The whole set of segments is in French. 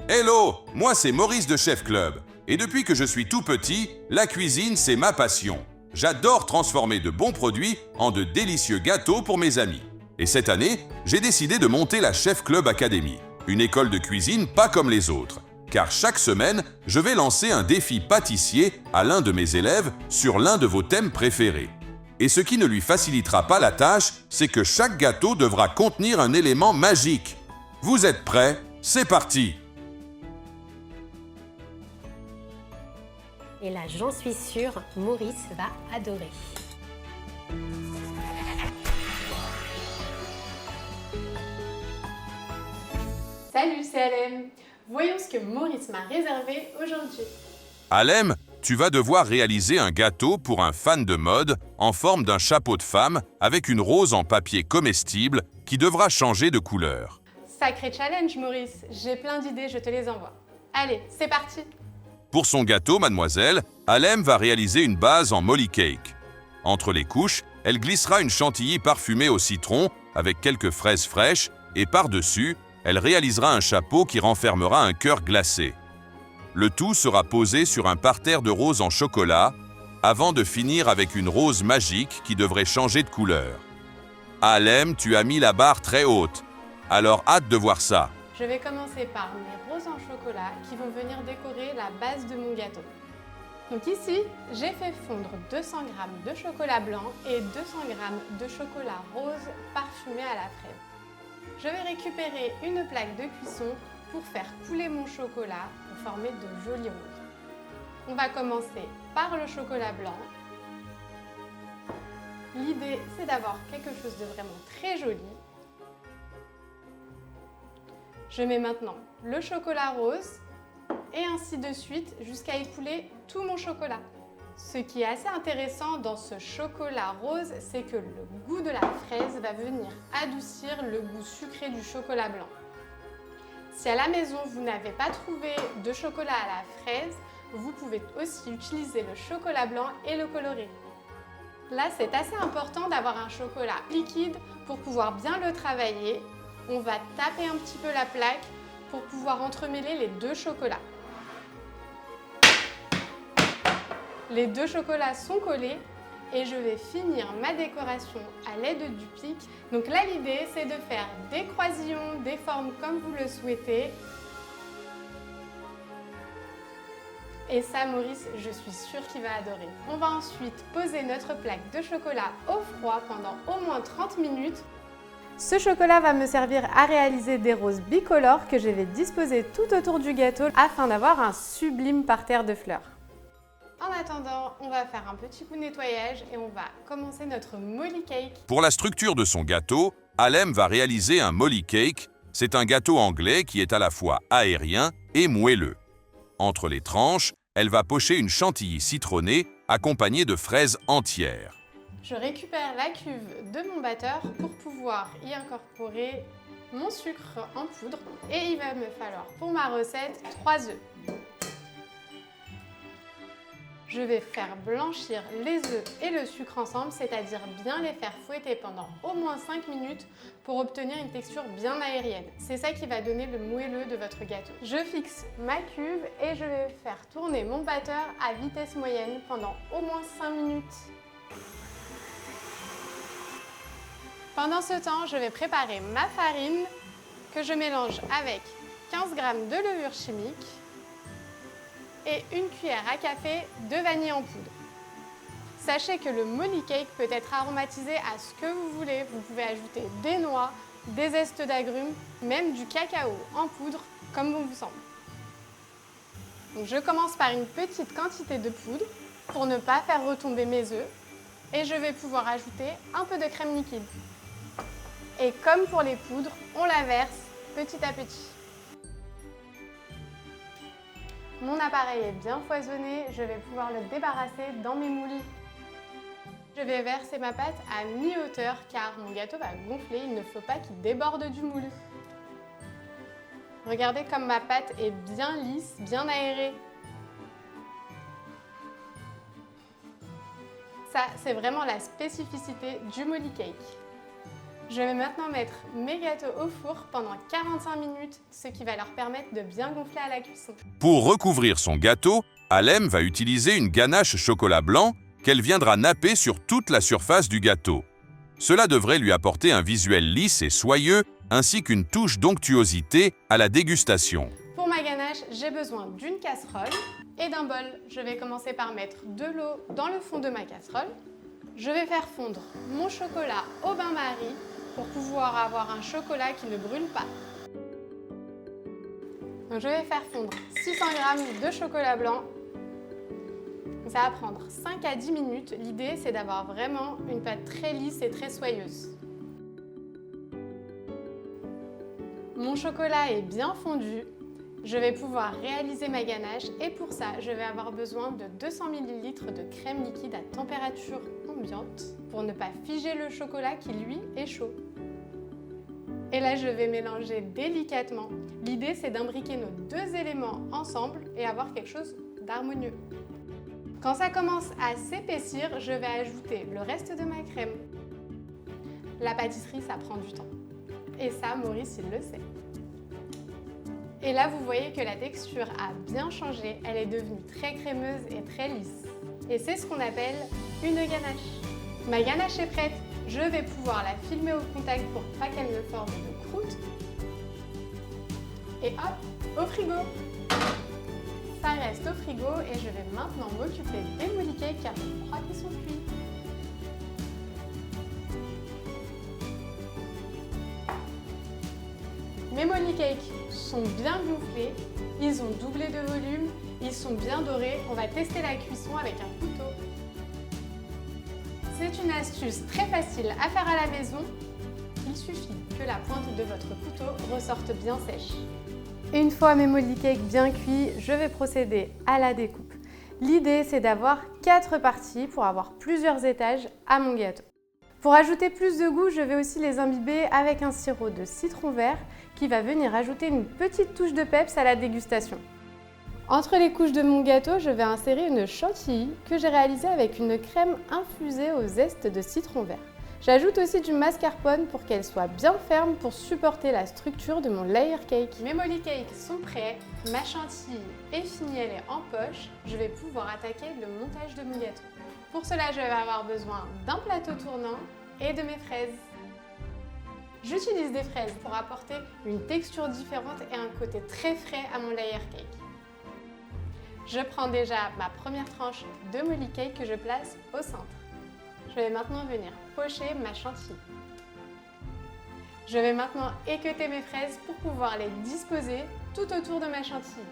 Hello, moi c'est Maurice de Chef Club. Et depuis que je suis tout petit, la cuisine c'est ma passion. J'adore transformer de bons produits en de délicieux gâteaux pour mes amis. Et cette année, j'ai décidé de monter la Chef Club Academy, une école de cuisine pas comme les autres. Car chaque semaine, je vais lancer un défi pâtissier à l'un de mes élèves sur l'un de vos thèmes préférés. Et ce qui ne lui facilitera pas la tâche, c'est que chaque gâteau devra contenir un élément magique. Vous êtes prêts? C'est parti! Et là, j'en suis sûre, Maurice va adorer. Salut, c'est Alem. Voyons ce que Maurice m'a réservé aujourd'hui. Alem, tu vas devoir réaliser un gâteau pour un fan de mode en forme d'un chapeau de femme avec une rose en papier comestible qui devra changer de couleur. Sacré challenge, Maurice. J'ai plein d'idées, je te les envoie. Allez, c'est parti. Pour son gâteau, mademoiselle, Alem va réaliser une base en molly cake. Entre les couches, elle glissera une chantilly parfumée au citron avec quelques fraises fraîches et par-dessus, elle réalisera un chapeau qui renfermera un cœur glacé. Le tout sera posé sur un parterre de roses en chocolat avant de finir avec une rose magique qui devrait changer de couleur. Alem, tu as mis la barre très haute. Alors hâte de voir ça. Je vais commencer par mes roses en chocolat qui vont venir décorer la base de mon gâteau. Donc ici, j'ai fait fondre 200 g de chocolat blanc et 200 g de chocolat rose parfumé à la fraise. Je vais récupérer une plaque de cuisson pour faire couler mon chocolat pour former de jolies roses. On va commencer par le chocolat blanc. L'idée, c'est d'avoir quelque chose de vraiment très joli. Je mets maintenant le chocolat rose et ainsi de suite jusqu'à écouler tout mon chocolat. Ce qui est assez intéressant dans ce chocolat rose, c'est que le goût de la fraise va venir adoucir le goût sucré du chocolat blanc. Si à la maison vous n'avez pas trouvé de chocolat à la fraise, vous pouvez aussi utiliser le chocolat blanc et le colorer. Là, c'est assez important d'avoir un chocolat liquide pour pouvoir bien le travailler. On va taper un petit peu la plaque pour pouvoir entremêler les deux chocolats. Les deux chocolats sont collés et je vais finir ma décoration à l'aide du pic. Donc là, l'idée, c'est de faire des croisillons, des formes comme vous le souhaitez. Et ça, Maurice, je suis sûre qu'il va adorer. On va ensuite poser notre plaque de chocolat au froid pendant au moins 30 minutes. Ce chocolat va me servir à réaliser des roses bicolores que je vais disposer tout autour du gâteau afin d'avoir un sublime parterre de fleurs. En attendant, on va faire un petit coup de nettoyage et on va commencer notre molly cake. Pour la structure de son gâteau, Alem va réaliser un molly cake. C'est un gâteau anglais qui est à la fois aérien et moelleux. Entre les tranches, elle va pocher une chantilly citronnée accompagnée de fraises entières. Je récupère la cuve de mon batteur pour pouvoir y incorporer mon sucre en poudre et il va me falloir pour ma recette 3 œufs. Je vais faire blanchir les œufs et le sucre ensemble, c'est-à-dire bien les faire fouetter pendant au moins 5 minutes pour obtenir une texture bien aérienne. C'est ça qui va donner le moelleux de votre gâteau. Je fixe ma cuve et je vais faire tourner mon batteur à vitesse moyenne pendant au moins 5 minutes. Pendant ce temps, je vais préparer ma farine que je mélange avec 15 g de levure chimique et une cuillère à café de vanille en poudre. Sachez que le molly cake peut être aromatisé à ce que vous voulez. Vous pouvez ajouter des noix, des zestes d'agrumes, même du cacao en poudre, comme bon vous semble. Donc je commence par une petite quantité de poudre pour ne pas faire retomber mes œufs et je vais pouvoir ajouter un peu de crème liquide. Et comme pour les poudres, on la verse petit à petit. Mon appareil est bien foisonné, je vais pouvoir le débarrasser dans mes moules. Je vais verser ma pâte à mi-hauteur car mon gâteau va gonfler, il ne faut pas qu'il déborde du moule. Regardez comme ma pâte est bien lisse, bien aérée. Ça, c'est vraiment la spécificité du molly cake. Je vais maintenant mettre mes gâteaux au four pendant 45 minutes, ce qui va leur permettre de bien gonfler à la cuisson. Pour recouvrir son gâteau, Alem va utiliser une ganache chocolat blanc qu'elle viendra napper sur toute la surface du gâteau. Cela devrait lui apporter un visuel lisse et soyeux, ainsi qu'une touche d'onctuosité à la dégustation. Pour ma ganache, j'ai besoin d'une casserole et d'un bol. Je vais commencer par mettre de l'eau dans le fond de ma casserole. Je vais faire fondre mon chocolat au bain-marie pour pouvoir avoir un chocolat qui ne brûle pas. Donc je vais faire fondre 600 g de chocolat blanc. Ça va prendre 5 à 10 minutes. L'idée, c'est d'avoir vraiment une pâte très lisse et très soyeuse. Mon chocolat est bien fondu. Je vais pouvoir réaliser ma ganache et pour ça, je vais avoir besoin de 200 ml de crème liquide à température ambiante pour ne pas figer le chocolat qui, lui, est chaud. Et là, je vais mélanger délicatement. L'idée, c'est d'imbriquer nos deux éléments ensemble et avoir quelque chose d'harmonieux. Quand ça commence à s'épaissir, je vais ajouter le reste de ma crème. La pâtisserie, ça prend du temps. Et ça, Maurice, il le sait. Et là, vous voyez que la texture a bien changé. Elle est devenue très crémeuse et très lisse. Et c'est ce qu'on appelle une ganache. Ma ganache est prête. Je vais pouvoir la filmer au contact pour pas qu'elle me forme de croûte. Et hop, au frigo. Ça reste au frigo et je vais maintenant m'occuper des molly cakes car je crois qu'ils sont cuits. Mes molly cakes sont bien gonflés, ils ont doublé de volume, ils sont bien dorés. On va tester la cuisson avec un couteau. C'est une astuce très facile à faire à la maison. Il suffit que la pointe de votre couteau ressorte bien sèche. Une fois mes molly cakes bien cuits, je vais procéder à la découpe. L'idée, c'est d'avoir 4 parties pour avoir plusieurs étages à mon gâteau. Pour ajouter plus de goût, je vais aussi les imbiber avec un sirop de citron vert qui va venir ajouter une petite touche de peps à la dégustation. Entre les couches de mon gâteau, je vais insérer une chantilly que j'ai réalisée avec une crème infusée au zeste de citron vert. J'ajoute aussi du mascarpone pour qu'elle soit bien ferme pour supporter la structure de mon layer cake. Mes molly cakes sont prêts, ma chantilly est finie, elle est en poche. Je vais pouvoir attaquer le montage de mon gâteau. Pour cela, je vais avoir besoin d'un plateau tournant et de mes fraises. J'utilise des fraises pour apporter une texture différente et un côté très frais à mon layer cake. Je prends déjà ma première tranche de molly cake que je place au centre. Je vais maintenant venir pocher ma chantilly. Je vais maintenant équeuter mes fraises pour pouvoir les disposer tout autour de ma chantilly.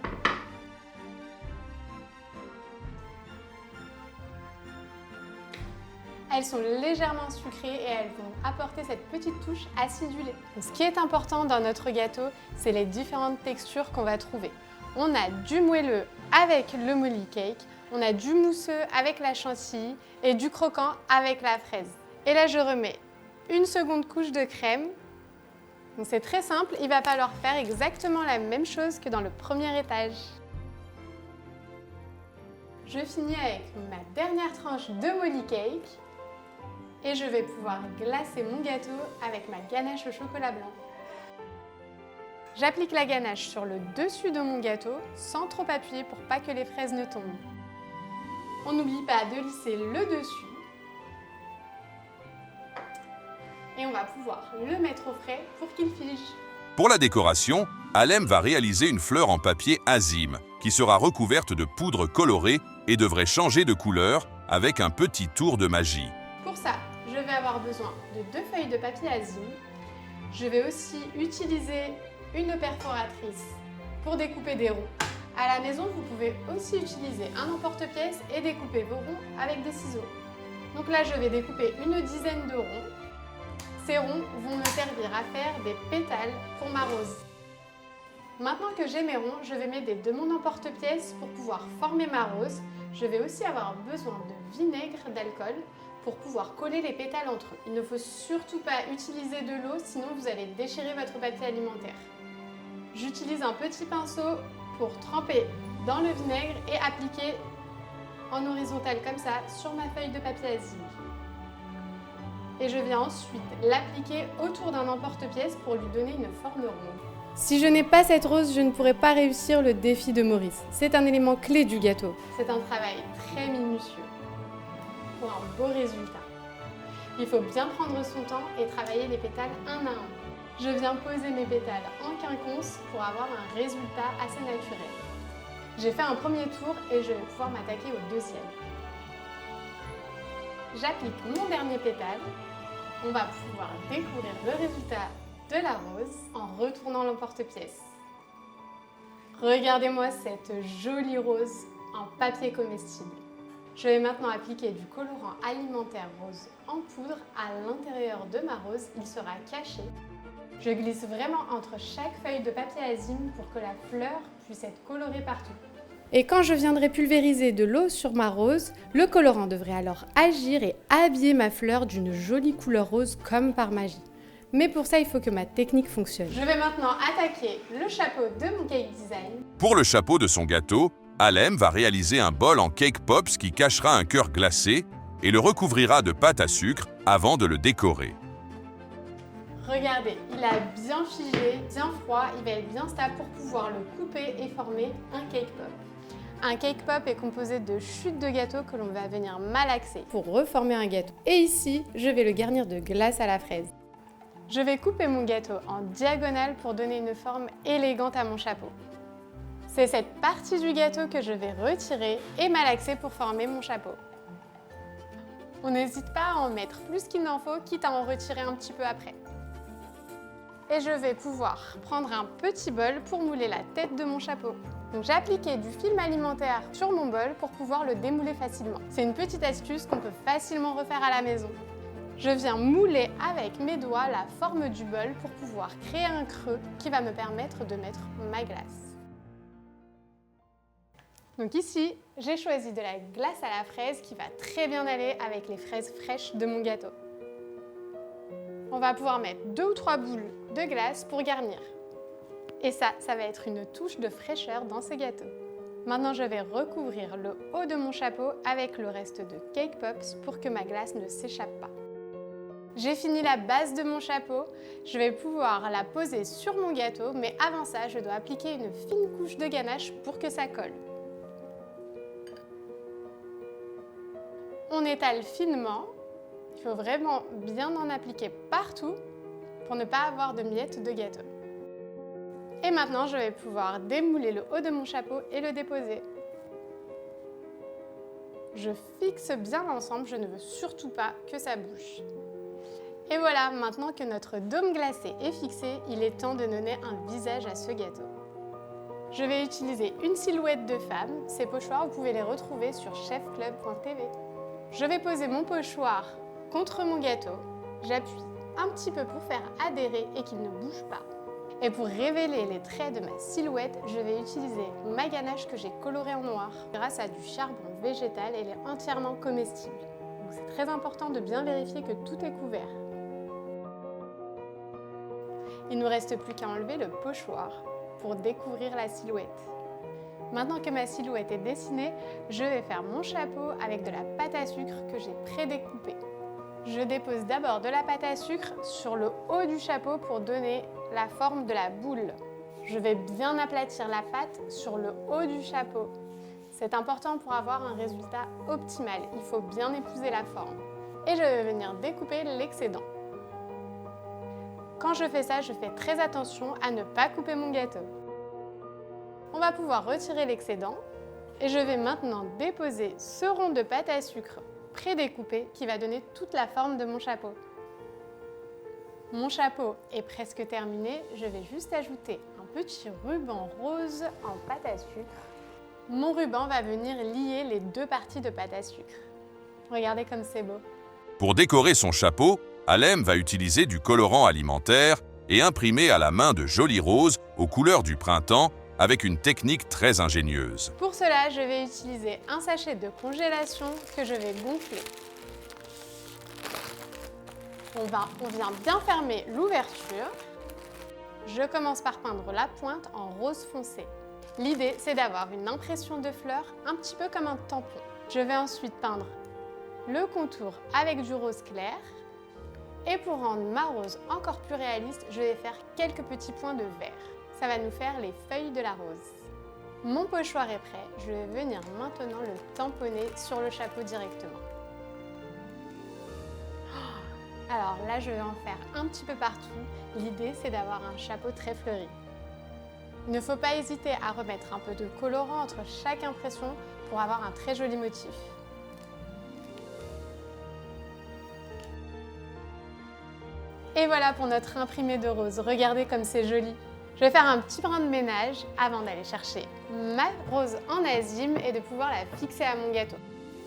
Elles sont légèrement sucrées et elles vont apporter cette petite touche acidulée. Ce qui est important dans notre gâteau, c'est les différentes textures qu'on va trouver. On a du moelleux avec le molly cake, on a du mousseux avec la chantilly et du croquant avec la fraise. Et là, je remets une seconde couche de crème. Donc c'est très simple, il va falloir faire exactement la même chose que dans le premier étage. Je finis avec ma dernière tranche de molly cake. Et je vais pouvoir glacer mon gâteau avec ma ganache au chocolat blanc. J'applique la ganache sur le dessus de mon gâteau sans trop appuyer pour pas que les fraises ne tombent. On n'oublie pas de lisser le dessus. Et on va pouvoir le mettre au frais pour qu'il fige. Pour la décoration, Alem va réaliser une fleur en papier azime qui sera recouverte de poudre colorée et devrait changer de couleur avec un petit tour de magie. Pour ça, je vais avoir besoin de 2 feuilles de papier azime. Je vais aussi utiliser une perforatrice pour découper des ronds. À la maison, vous pouvez aussi utiliser un emporte-pièce et découper vos ronds avec des ciseaux. Donc là, je vais découper une dizaine de ronds. Ces ronds vont me servir à faire des pétales pour ma rose. Maintenant que j'ai mes ronds, je vais m'aider de mon emporte-pièce pour pouvoir former ma rose. Je vais aussi avoir besoin de vinaigre d'alcool pour pouvoir coller les pétales entre eux. Il ne faut surtout pas utiliser de l'eau, sinon vous allez déchirer votre papier alimentaire. J'utilise un petit pinceau pour tremper dans le vinaigre et appliquer en horizontal comme ça sur ma feuille de papier azime. et je viens ensuite l'appliquer autour d'un emporte-pièce pour lui donner une forme ronde. Si je n'ai pas cette rose, je ne pourrai pas réussir le défi de Maurice. C'est un élément clé du gâteau. C'est un travail très minutieux pour un beau résultat. Il faut bien prendre son temps et travailler les pétales un à un. Je viens poser mes pétales en quinconce pour avoir un résultat assez naturel. J'ai fait un premier tour et je vais pouvoir m'attaquer au deuxième. J'applique mon dernier pétale. On va pouvoir découvrir le résultat de la rose en retournant l'emporte-pièce. Regardez-moi cette jolie rose en papier comestible. Je vais maintenant appliquer du colorant alimentaire rose en poudre à l'intérieur de ma rose. Il sera caché. Je glisse vraiment entre chaque feuille de papier azime pour que la fleur puisse être colorée partout. Et quand je viendrai pulvériser de l'eau sur ma rose, le colorant devrait alors agir et habiller ma fleur d'une jolie couleur rose comme par magie. Mais pour ça, il faut que ma technique fonctionne. Je vais maintenant attaquer le chapeau de mon cake design. Pour le chapeau de son gâteau, Alem va réaliser un bol en cake pops qui cachera un cœur glacé et le recouvrira de pâte à sucre avant de le décorer. Regardez, il a bien figé, bien froid, il va être bien stable pour pouvoir le couper et former un cake pop. Un cake pop est composé de chutes de gâteau que l'on va venir malaxer pour reformer un gâteau. Et ici, je vais le garnir de glace à la fraise. Je vais couper mon gâteau en diagonale pour donner une forme élégante à mon chapeau. C'est cette partie du gâteau que je vais retirer et malaxer pour former mon chapeau. On n'hésite pas à en mettre plus qu'il n'en faut, quitte à en retirer un petit peu après. Et je vais pouvoir prendre un petit bol pour mouler la tête de mon chapeau. Donc j'ai appliqué du film alimentaire sur mon bol pour pouvoir le démouler facilement. C'est une petite astuce qu'on peut facilement refaire à la maison. Je viens mouler avec mes doigts la forme du bol pour pouvoir créer un creux qui va me permettre de mettre ma glace. Donc ici, j'ai choisi de la glace à la fraise qui va très bien aller avec les fraises fraîches de mon gâteau. On va pouvoir mettre 2 ou 3 boules de glace pour garnir. Et ça va être une touche de fraîcheur dans ce gâteau. Maintenant, je vais recouvrir le haut de mon chapeau avec le reste de Cake Pops pour que ma glace ne s'échappe pas. J'ai fini la base de mon chapeau, je vais pouvoir la poser sur mon gâteau, mais avant ça, je dois appliquer une fine couche de ganache pour que ça colle. On étale finement, il faut vraiment bien en appliquer partout pour ne pas avoir de miettes de gâteau. Et maintenant, je vais pouvoir démouler le haut de mon chapeau et le déposer. Je fixe bien l'ensemble, je ne veux surtout pas que ça bouge. Et voilà, maintenant que notre dôme glacé est fixé, il est temps de donner un visage à ce gâteau. Je vais utiliser une silhouette de femme. Ces pochoirs, vous pouvez les retrouver sur chefclub.tv. Je vais poser mon pochoir contre mon gâteau. J'appuie un petit peu pour faire adhérer et qu'il ne bouge pas. Et pour révéler les traits de ma silhouette, je vais utiliser ma ganache que j'ai colorée en noir. Grâce à du charbon végétal, elle est entièrement comestible. Donc c'est très important de bien vérifier que tout est couvert. Il ne nous reste plus qu'à enlever le pochoir pour découvrir la silhouette. Maintenant que ma silhouette est dessinée, je vais faire mon chapeau avec de la pâte à sucre que j'ai pré-découpée. Je dépose d'abord de la pâte à sucre sur le haut du chapeau pour donner la forme de la boule. Je vais bien aplatir la pâte sur le haut du chapeau. C'est important pour avoir un résultat optimal. Il faut bien épouser la forme. Et je vais venir découper l'excédent. Quand je fais ça, je fais très attention à ne pas couper mon gâteau. On va pouvoir retirer l'excédent et je vais maintenant déposer ce rond de pâte à sucre pré-découpé qui va donner toute la forme de mon chapeau. Mon chapeau est presque terminé, je vais juste ajouter un petit ruban rose en pâte à sucre. Mon ruban va venir lier les deux parties de pâte à sucre. Regardez comme c'est beau. Pour décorer son chapeau, Alem va utiliser du colorant alimentaire et imprimer à la main de jolies roses aux couleurs du printemps avec une technique très ingénieuse. Pour cela, je vais utiliser un sachet de congélation que je vais gonfler. On vient bien fermer l'ouverture. Je commence par peindre la pointe en rose foncé. L'idée, c'est d'avoir une impression de fleur un petit peu comme un tampon. Je vais ensuite peindre le contour avec du rose clair. Et pour rendre ma rose encore plus réaliste, je vais faire quelques petits points de vert. Ça va nous faire les feuilles de la rose. Mon pochoir est prêt, je vais venir maintenant le tamponner sur le chapeau directement. Alors là, je vais en faire un petit peu partout. L'idée, c'est d'avoir un chapeau très fleuri. Il ne faut pas hésiter à remettre un peu de colorant entre chaque impression pour avoir un très joli motif. Et voilà pour notre imprimé de rose. Regardez comme c'est joli. Je vais faire un petit brin de ménage avant d'aller chercher ma rose en azime et de pouvoir la fixer à mon gâteau.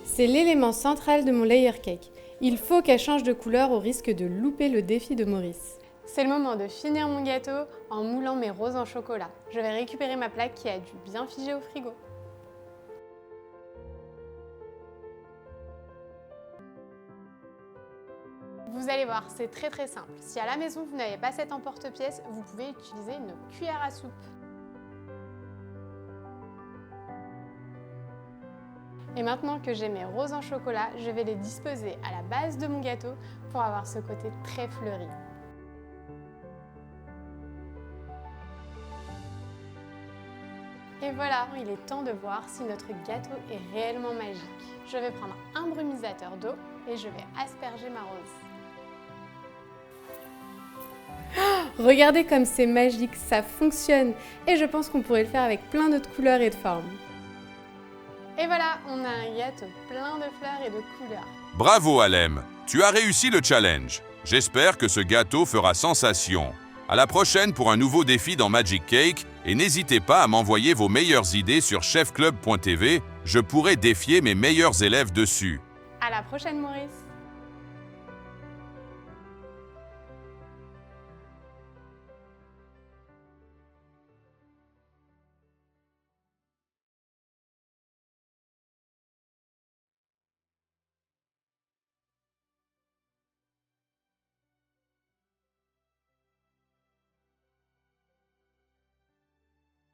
C'est l'élément central de mon layer cake. Il faut qu'elle change de couleur au risque de louper le défi de Maurice. C'est le moment de finir mon gâteau en moulant mes roses en chocolat. Je vais récupérer ma plaque qui a dû bien figer au frigo. Vous allez voir, c'est très simple. Si à la maison vous n'avez pas cet emporte-pièce, vous pouvez utiliser une cuillère à soupe. Et maintenant que j'ai mes roses en chocolat, je vais les disposer à la base de mon gâteau pour avoir ce côté très fleuri. Et voilà, il est temps de voir si notre gâteau est réellement magique. Je vais prendre un brumisateur d'eau et je vais asperger ma rose. Regardez comme c'est magique, ça fonctionne et je pense qu'on pourrait le faire avec plein d'autres couleurs et de formes. Et voilà, on a un gâteau plein de fleurs et de couleurs. Bravo Alem, tu as réussi le challenge. J'espère que ce gâteau fera sensation. À la prochaine pour un nouveau défi dans Magic Cake et n'hésitez pas à m'envoyer vos meilleures idées sur chefclub.tv, je pourrai défier mes meilleurs élèves dessus. À la prochaine Maurice!